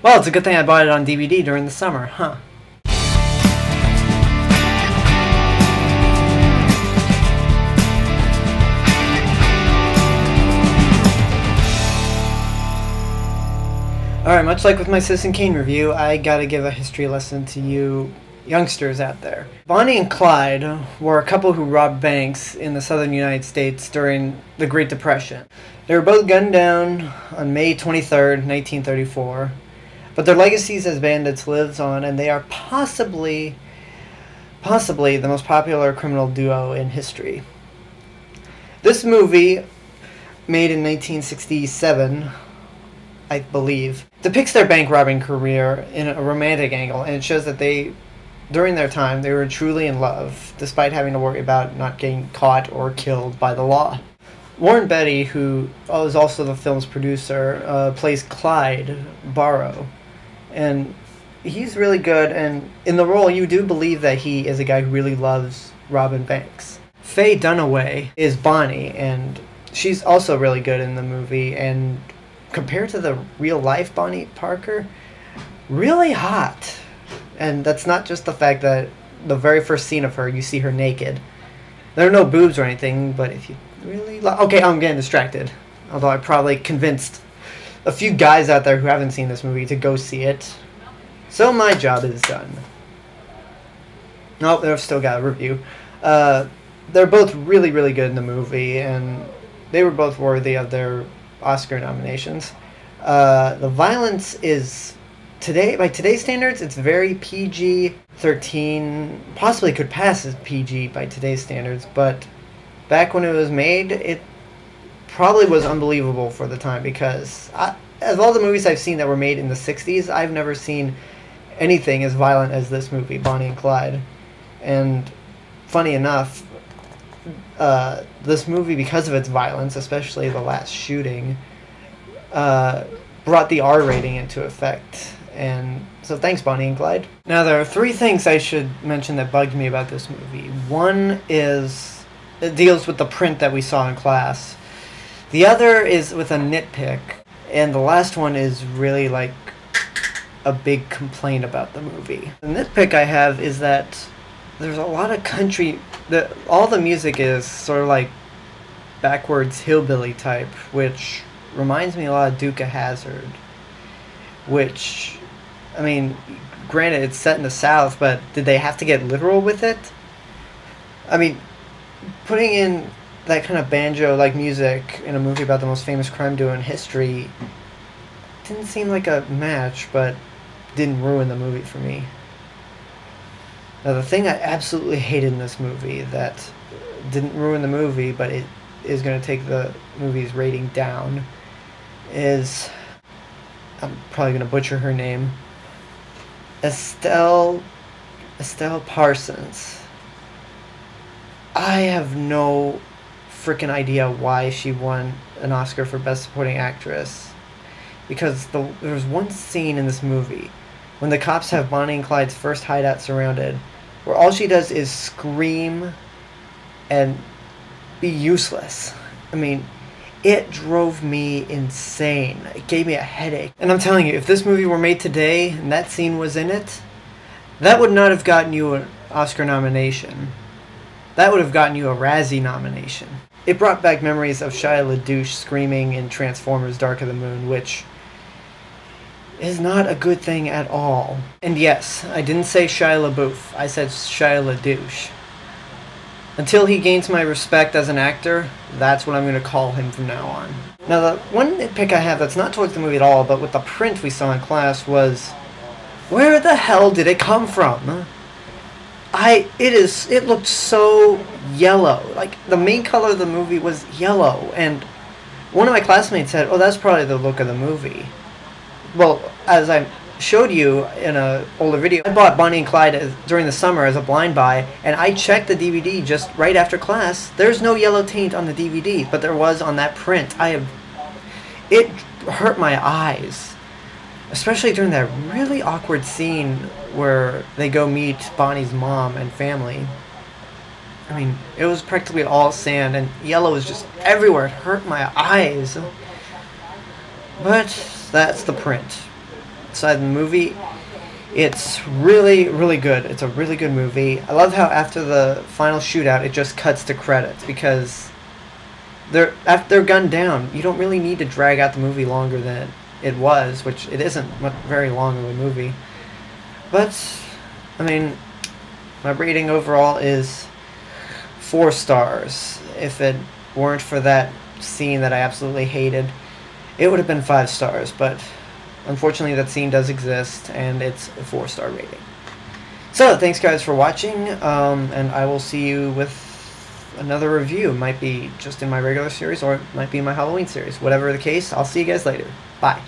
Well, it's a good thing I bought it on DVD during the summer, huh? Alright, much like with my Citizen Kane review, I gotta give a history lesson to you youngsters out there. Bonnie and Clyde were a couple who robbed banks in the southern United States during the Great Depression. They were both gunned down on May 23rd, 1934, but their legacies as bandits lives on, and they are possibly the most popular criminal duo in history. This movie, made in 1967, I believe, depicts their bank robbing career in a romantic angle, and it shows that during their time, they were truly in love, despite having to worry about not getting caught or killed by the law. Warren Beatty, who is also the film's producer, plays Clyde Barrow, and he's really good, and in the role you do believe that he is a guy who really loves robbing banks. Faye Dunaway is Bonnie, and she's also really good in the movie, and compared to the real-life Bonnie Parker, really hot. And that's not just the fact that the very first scene of her, you see her naked. There are no boobs or anything, but if you really... Okay, I'm getting distracted. Although I probably convinced a few guys out there who haven't seen this movie to go see it. So my job is done. Nope, they've still got a review. They're both really, really good in the movie, and they were both worthy of their Oscar nominations. The violence is, by today's standards, it's very PG-13, possibly could pass as PG by today's standards, but back when it was made, it probably was unbelievable for the time, because of all the movies I've seen that were made in the 60s, I've never seen anything as violent as this movie, Bonnie and Clyde. And funny enough, this movie, because of its violence, especially the last shooting, brought the R rating into effect. And so thanks, Bonnie and Clyde. Now, there are three things I should mention that bugged me about this movie. One is, it deals with the print that we saw in class. The other is with a nitpick. And the last one is really like a big complaint about the movie. The nitpick I have is that there's a lot of country... all the music is sort of like backwards hillbilly type, which reminds me a lot of Duke of Hazzard. Which, I mean, granted it's set in the South, but did they have to get literal with it? I mean, putting in that kind of banjo-like music in a movie about the most famous crime duo in history didn't seem like a match, but didn't ruin the movie for me. Now, the thing I absolutely hated in this movie that didn't ruin the movie, but it is going to take the movie's rating down, is, I'm probably going to butcher her name, Estelle Parsons. I have no freaking idea why she won an Oscar for Best Supporting Actress, because there's one scene in this movie when the cops have Bonnie and Clyde's first hideout surrounded, where all she does is scream and be useless. I mean, it drove me insane. It gave me a headache. And I'm telling you, if this movie were made today and that scene was in it, that would not have gotten you an Oscar nomination. That would have gotten you a Razzie nomination. It brought back memories of Shia LaDouche screaming in Transformers Dark of the Moon, which is not a good thing at all. And yes, I didn't say Shia LaBeouf, I said Shia LaDouche. Until he gains my respect as an actor, that's what I'm going to call him from now on. Now, the one nitpick I have that's not towards the movie at all, but with the print we saw in class was, where the hell did it come from? It looked so yellow. Like, the main color of the movie was yellow, and one of my classmates said, oh, that's probably the look of the movie. Well, as I showed you in an older video, I bought Bonnie and Clyde during the summer as a blind buy, and I checked the DVD just right after class. There's no yellow taint on the DVD, but there was on that print. It hurt my eyes, especially during that really awkward scene where they go meet Bonnie's mom and family. I mean, it was practically all sand, and yellow was just everywhere. It hurt my eyes. But that's the print. side of the movie, it's really, really good. It's a really good movie. I love how after the final shootout, it just cuts to credits, because after they're gunned down, you don't really need to drag out the movie longer than it was, which it isn't very long of a movie. But, I mean, my rating overall is 4 stars. If it weren't for that scene that I absolutely hated, it would have been 5 stars, but unfortunately that scene does exist, and it's a 4-star rating. So, thanks guys for watching, and I will see you with another review. It might be just in my regular series, or it might be in my Halloween series. Whatever the case, I'll see you guys later. Bye.